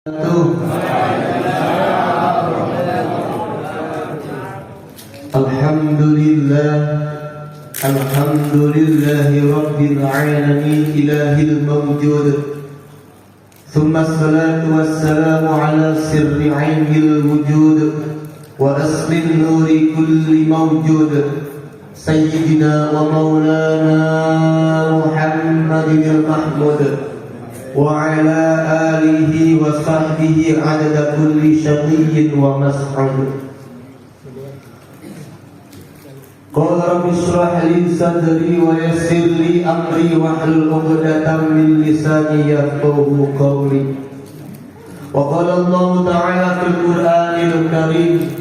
Alhamdulillahi Rabbil Alamin Ilahil Mawjud Thumma salatu wassalamu ala sirri ainil wujud Wa aslin nuri kulli mawjud Sayyidina wa maulana Muhammadin al-Mahmud Wa ala alihi wa sahbihi adada kulli syaqiyyin wa mas'ud Qala rabbi shrah li sadri wa yassir li amri wahlul 'uqdatam min lisani yafqahu qawli. Wa qala Allah ta'ala fil Qur'anil Karim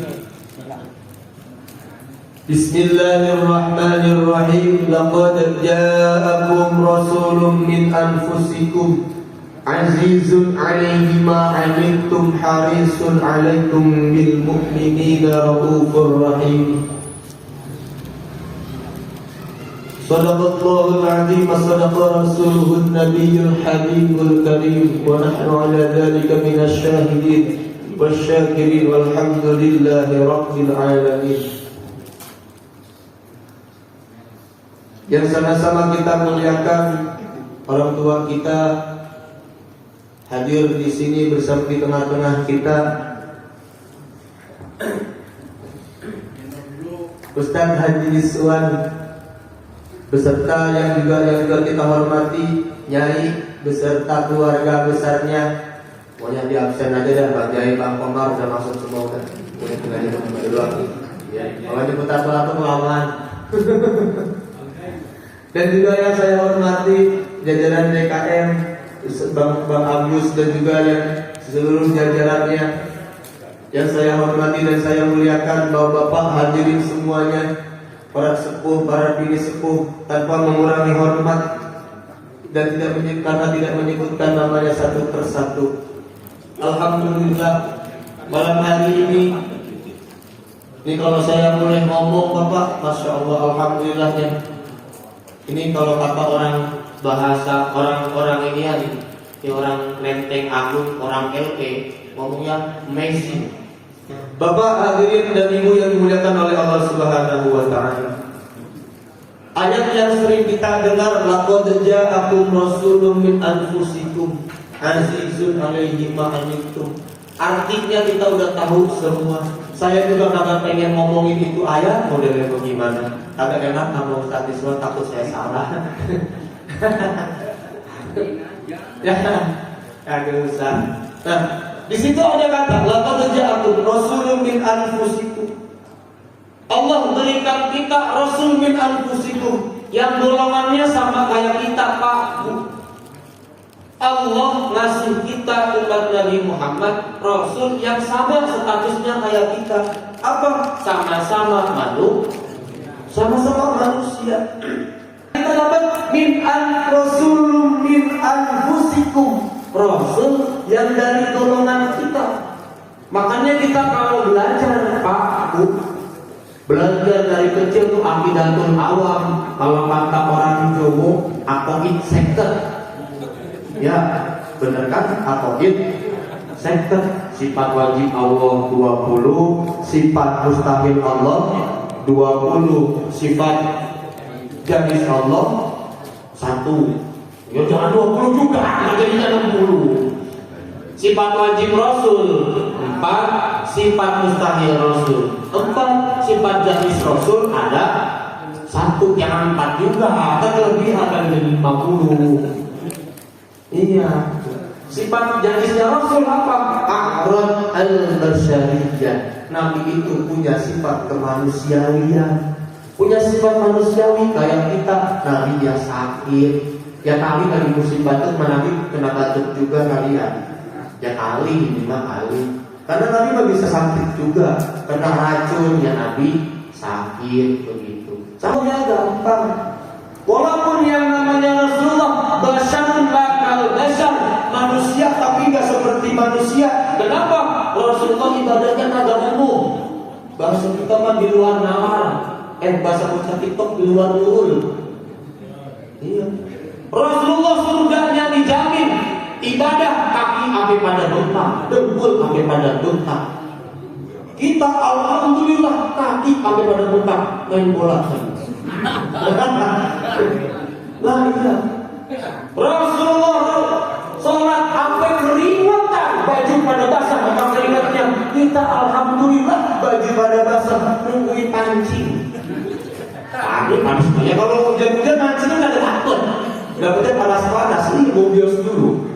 Bismillahirrahmanirrahim laqad ja'akum rasulun min anfusikum azizun 'alayhi ma 'anittum harisun 'alaykum bil mu'minina raufur rahim. Sadaqallahul azim wa sadaqa rasuluhun nabiyyul habibul karim wa nahnu ala dhalika minasy syahidin wasyakirin walhamdulillahi rabbil alamin. Yang sama-sama kita muliakan orang tua kita hadir di sini bersama di tengah-tengah kita. Ustaz Haji Iswan beserta yang juga kita hormati Nyai beserta keluarga besarnya, pokoknya di absen aja dah. Pak Jai, Pak Komar udah masuk semua kan, boleh tinggal di rumah dulu lagi. Ya, kalau nyebut satu pengalaman. Dan juga yang saya hormati jajaran DKM, Bang Agus dan juga yang seluruh jajarannya yang saya hormati dan saya muliakan, bapak-bapak hadirin semuanya, para sepuh, para bini sepuh, tanpa mengurangi hormat dan karena tidak menyebutkan namanya satu persatu. Alhamdulillah malam hari ini kalau saya boleh ngomong Bapak, Masya Allah, Alhamdulillah ya. Ini kalau kata orang bahasa orang-orang ini ya, orang Lenteng Agung, orang LE, ngomongnya amazing. Bapak hadirin dan ibu yang dimuliakan oleh Allah Subhanahu wa ta'ala, ayat yang sering kita dengar, laqad ja'akum rasulun min anfusikum azizun 'alaihi ma 'anittum. Artinya kita udah tahu semua. Saya juga kagak pengen ngomongin itu ayat modelnya bagaimana. Kagak enak sama Ustaz Iswan, takut saya salah. Ya, kagak usah. Nah, di situ ada kata laqad ja'akum rasulun min anfusikum. Allah berikan kita rasul min anfusikum yang golongannya sama kayak kita, Pak. Allah ngasih kita umat Nabi Muhammad rasul yang sama statusnya kayak kita. Apa? Sama-sama manusia. Kita dapat min rasulun min anfusikum, rasul yang dari golongan kita. Makanya kita kalau belajar, Pak, Bu, belajar dari kecil tuh aqidatul awam. Kalau kata orang Jawa, aqid sektor. Ya, bener kan? Aqid sektor. Sifat wajib Allah 20, sifat mustahil Allah 20, sifat jais Allah 1. Ya jangan 20 juga, jadinya 60. Sifat wajib Rasul 4, sifat mustahil Rasul 4, sifat jais Rasul ada 1, yang 4 juga, ada kelebihan dari 50. Iya. Sifat jaisnya Rasul apa? A'rad al-basyariyah. Nabi itu punya sifat kemanusiawian, punya sifat manusiawi kayak kita. Nabi dia sakit, ya kali lagi musibah itu Nabi kena batuk juga kali ya. Ya kali ini mah kali. Karena Nabi mah bisa sakit juga, kena racun ya Nabi sakit begitu. Soalnya gampang. Walaupun yang namanya Rasulullah basyarun lakal basyar, manusia tapi nggak seperti manusia. Kenapa? Rasulullah ibadahnya kagak umum. Bahasa kita mah di luar nalar. Bahasa bocah TikTok di luar nurul. Iya. Rasulullah surganya dijamin, ibadah kaki sampai pada bengkak, dengkul sampai pada bengkak. Kita alhamdulillah kaki sampai pada bengkak main bola. Lah iya. Rasulullah sholat sampai keringatan, baju pada basah apa keringatnya. Kita alhamdulillah baju pada basah nungguin pancing. Panas banyak kalau hujan-hujan mancing kan ada takut. Dapetnya panas-panas ini mau bios dulu.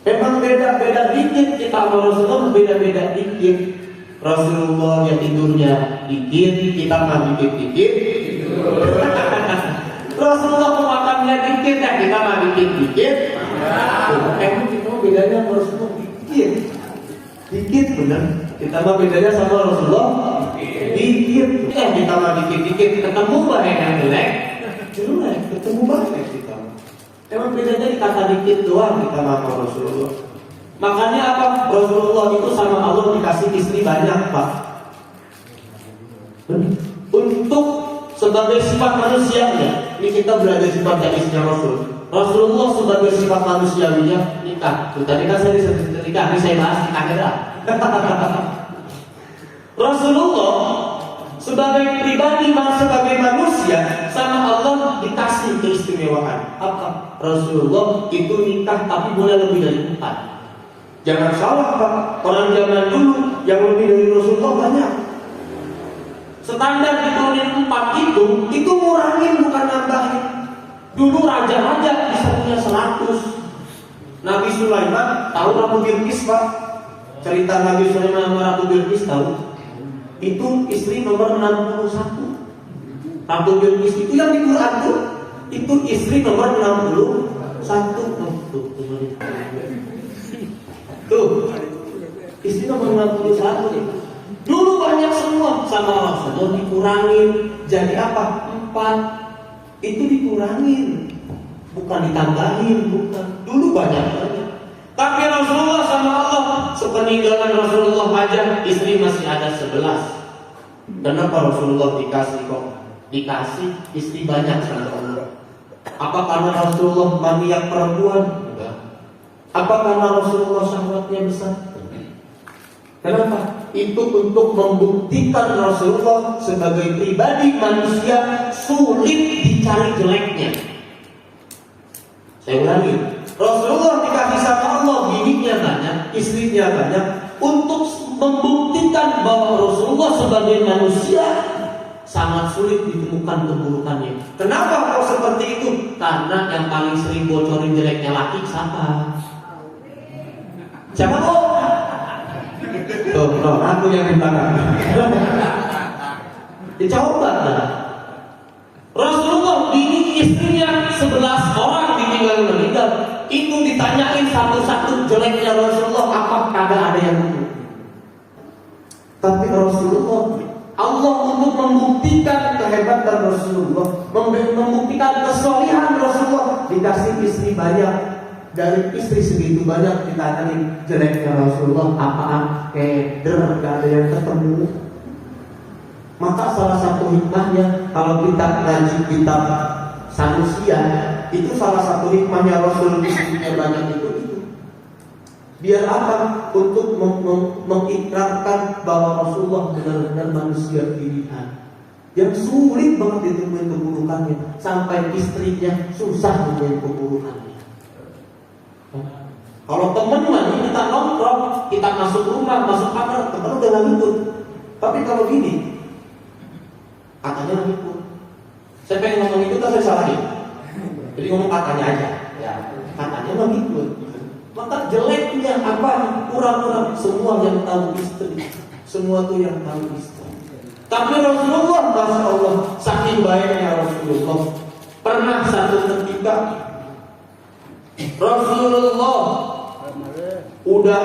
Memang beda-beda dikit kita sama Rasulullah, beda-beda dikit. Rasulullah ya tidurnya dikit, kita mah dikit-dikit. Rasulullah makannya dikit ya, kita mah dikit-dikit. Emang kita bedanya sama Rasulullah dikit. Dikit bener. Kita mah bedanya sama Rasulullah dikit. Kita mah dikit-dikit ketemu baik yang jelek. Jelek, ketemu baik kita. Emang bedanya di kata dikit doang kita sama Rasulullah. Makanya apa? Rasulullah itu sama Allah dikasih istri banyak, Pak. Untuk sebagai sifat manusianya, ini kita belajar sifat hadisnya Rasul. Rasulullah sebagai sifat manusiawinya nikah. Tadi kan saya disebut nikah, ini saya bahas nikah kira. Rasulullah sebagai pribadi, sebagai manusia sama Allah dikasih keistimewaan. Apa? Rasulullah itu nikah tapi boleh lebih dari 4. Jangan salah, Pak. Orang zaman dulu yang lebih dari Rasulullah banyak. Standar diturunin 4 itu ngurangin bukan nambahin. Dulu raja-raja bisa punya 100. Nabi Sulaiman tahu Ratu Bilqis, Pak? Cerita Nabi Sulaiman sama Ratu Bilqis tahu? Itu istri nomor 61. Ratu Bilqis itu yang di Quran tuh, itu istri nomor 61. Tuh, istri nomor 61. Dulu banyak semua sama Rasulullah dikurangin. Jadi apa? 4. Itu dikurangin, bukan ditambahin, bukan. Dulu banyak. Tapi Rasulullah sama Allah sepeninggalan Rasulullah aja istri masih ada 11. Kenapa Rasulullah dikasih kok? Dikasih istri banyak sama Allah. Apa karena Rasulullah maniak perempuan? Enggak. Apa karena Rasulullah syahwatnya besar? Kenapa? Itu untuk membuktikan Rasulullah sebagai pribadi manusia sulit dicari jeleknya. Saya ulangi, Rasulullah dikasih sama Allah bininya banyak, istrinya banyak, untuk membuktikan bahwa Rasulullah sebagai manusia sangat sulit ditemukan keburukannya. Kenapa kok seperti itu? Karena yang paling sering bocorin jeleknya laki siapa? Siapa kok? Tuh, bro, aku yang di belakang. Dicoba lah. Rasulullah bini istrinya 11 orang ditinggal meninggal. Itu ditanyain satu-satu jeleknya Rasulullah, apa kagak ada yang tahu. Tapi Rasulullah, Allah untuk membuktikan kehebatan Rasulullah, membuktikan kesolehan Rasulullah, dikasih istri banyak. Dari istri segitu banyak ditanyain jeleknya Rasulullah, apaan? Keder, gak ada yang ketemu. Maka salah satu hikmahnya, kalau kita ngaji kitab Sanusia, itu salah satu hikmahnya Rasul istrinya banyak itu. Biar apa? Untuk mengikrarkan bahwa Rasulullah benar-benar manusia pilihan yang sulit banget ditemuin keburukannya, sampai istrinya susah nemuin keburukannya. Kalau temen lagi kita nongkrong, kita masuk rumah, masuk kamar, temen udah gak ngikut. Tapi kalau gini, katanya ngikut. Saya pengen ngomong itu, saya salahin. Jadi ngomong katanya aja. Ya, katanya gak ngikut. Maka jeleknya apa? Kurang-kurang semua yang tahu istri. Semua tuh yang tahu istri. Tapi Rasulullah, Masya Allah, saking baiknya Rasulullah, pernah satu ketika Rasulullah udah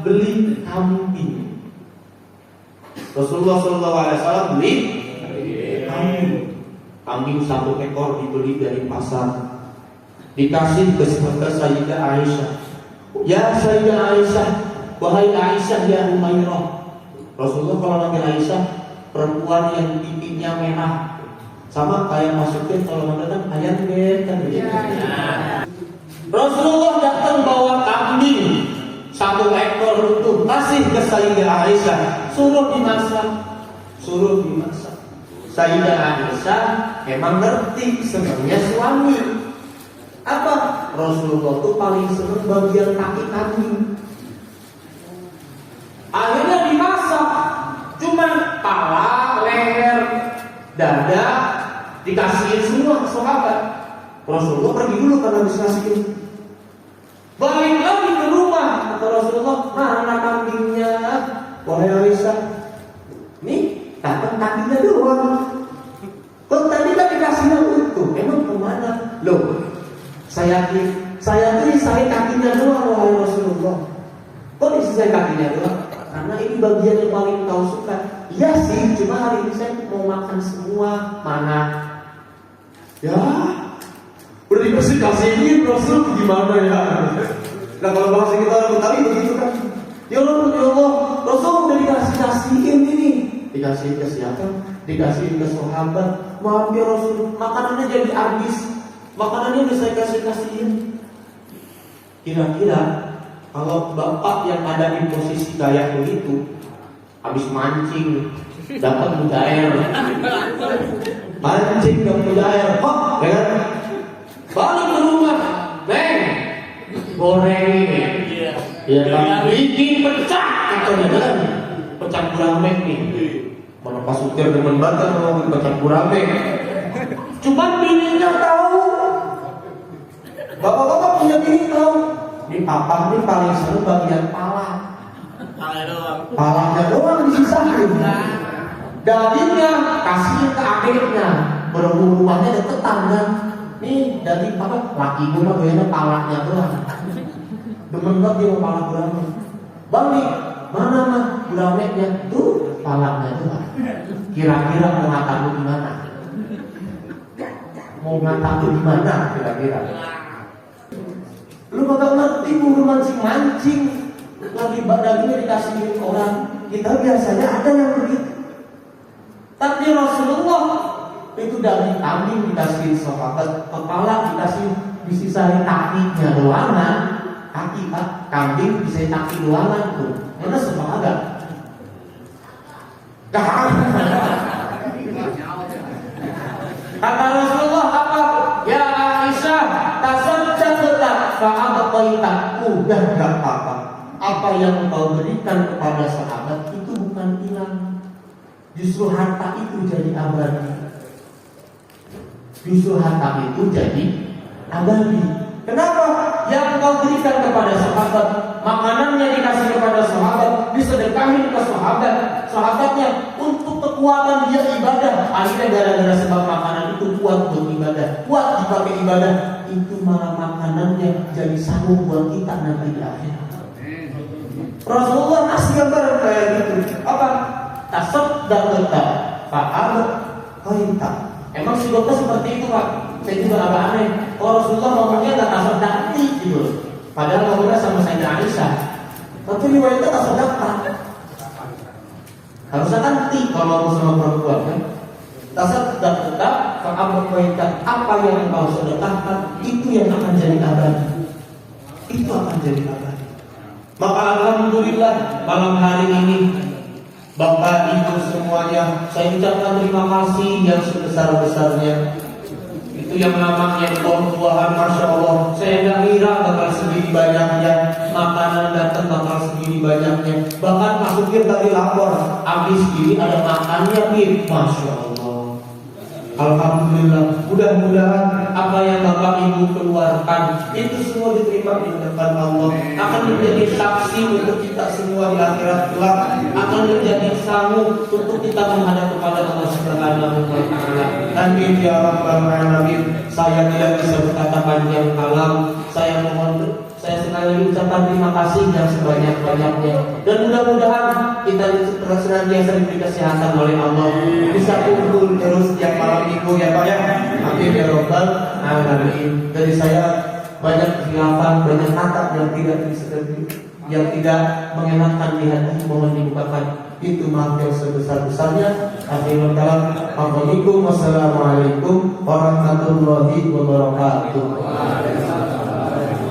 beli kambing. Rasulullah SAW beli kambing. Kambing 1 ekor dibeli dari pasar. Dikasih ke Sayyidah Aisyah. Ya Sayyidah Aisyah, wahai Aisyah ya Umairah. Rasulullah kalau manggil Aisyah, perempuan yang pipinya merah. Sama kayak masukin kalau mengatakan ayam kan. Rasulullah datang bawa kambing 1 ekor utuh, kasih ke Sayyidah Aisyah, suruh dimasak. Sayyidah Aisyah emang ngerti senangnya suami. Apa? Rasulullah tuh paling senang bagian kaki kambing. Akhirnya dimasak, cuman kepala, leher, dada dikasihin semua ke sahabat. Rasulullah pergi dulu karena habis kasihin. Balik lagi ke rumah, kata Rasulullah, mana kambingnya? Wahai Aisyah, nih datang kakinya doang. Kok tadi kan dikasihnya utuh, emang kemana? Loh, saya kakinya doang, wahai Rasulullah. Kok disisai kakinya doang? Karena ini bagian yang paling kau suka. Iya sih, cuma hari ini saya mau makan semua. Mana? Ya, udah dikasih kasihin Rasul gimana ya? Nah kalau bahasa kita orang Betawi begitu kan. Ya Allah, Rasul udah dikasihin ini. Dikasihin ke siapa? Dikasihin ke sahabat. Maaf ya Rasul, makanannya jadi habis. Makanannya udah saya kasihin. Kira-kira kalau bapak yang ada di posisi kayak begitu, habis mancing dapat mujair, mancing dapat mujair, hop, ya kan? Balik ke rumah, goreng ini, ya kan? Bikin pecah, katanya kan? Pecah gurame nih. Mana pas Supir demen banget mau pecah gurame. Cuman bininya tahu, bapak-bapak punya bini tahu. Ini papa ini paling seru bagian pala. Palanya doang disisain. Dagingnya kasih ke adiknya. Berhubungannya deketan kan. Nih daging papa laki gue mah kayaknya palanya doang. Demen banget dia mau pala gurame. Balik mana mah guramenya tuh palanya doang. Kira-kira mau ngatak lu gimana? Mau ngatak lu gimana kira-kira? Lu bakal ngerti buru mancing-mancing. Lagi dagingnya dikasihin orang. Kita biasanya ada yang begitu. Tapi Rasulullah itu daging kambing dikasihin sahabat, kepala dikasih disisain kakinya doangan. Kaki kambing disisain kaki doangan tuh. Mana sepakat? Kata Rasulullah apa? Ya Aisyah, tasaddaqta fa'abqaita, udah gak apa-apa. Apa yang engkau berikan kepada sahabat itu bukan hilang. Justru harta itu jadi abadi. Kenapa? Yang engkau berikan kepada sahabat, makanannya dikasih kepada sahabat, disedekahin ke sahabat, sahabatnya untuk kekuatan dia ibadah. Akhirnya gara-gara sebab makanan itu kuat buat ibadah, kuat dipakai ibadah, itu malah makanannya jadi sanggup buat kita nanti di akhirat. Rasulullah kasih gambaran kayak gitu. Apa? Tasaddaqta fa'abqaita. Emang si dokter seperti itu Pak. Saya juga agak aneh. Kalau Rasulullah ngomongnya nggak tasaddaqti gitu. Padahal ngomongnya sama Sayyidah Aisyah. Tapi riwayatnya tasaddaqta. Harusnya kan ti kalau ngomong sama perempuan kan. Tasaddaqta fa'abqaita. Apa yang engkau sedekahkan itu yang akan jadi abadi. Itu akan jadi abadi. Maka alhamdulillah malam hari ini Bapak Ibu semuanya, saya ucapkan terima kasih yang sebesar-besarnya. Itu yang namanya buah-buahan, Masya Allah. Saya nggak ngira bakal segini banyaknya, makanan datang bakal segini banyaknya. Bahkan Pak Supir tadi lapor, habis ini ada makannya nih, Masya Allah. Alhamdulillah, mudah-mudahan apa yang Bapak Ibu keluarkan itu semua diterima di hadapan Allah, akan menjadi saksi untuk kita semua di akhirat kelak, akan menjadi sanggup untuk kita menghadap kepada Allah Subhanahu wa taala. Amin ya rabbal alamin. Saya tidak bisa berkata panjang kalam. Saya mohon, saya sekali lagi ucapkan terima kasih yang sebanyak-banyaknya, dan mudah-mudahan kita senantiasa diberi kesehatan oleh Allah, bisa kumpul terus tiap malam minggu ya Pak ya. Amin ya rabbal alamin. Dari saya banyak khilafan, banyak kata yang tidak mengenakan di hati, mohon dibukakan. Itu maaf yang sebesar-besarnya. Akhirul kalam. Assalamualaikum warahmatullahi wabarakatuh.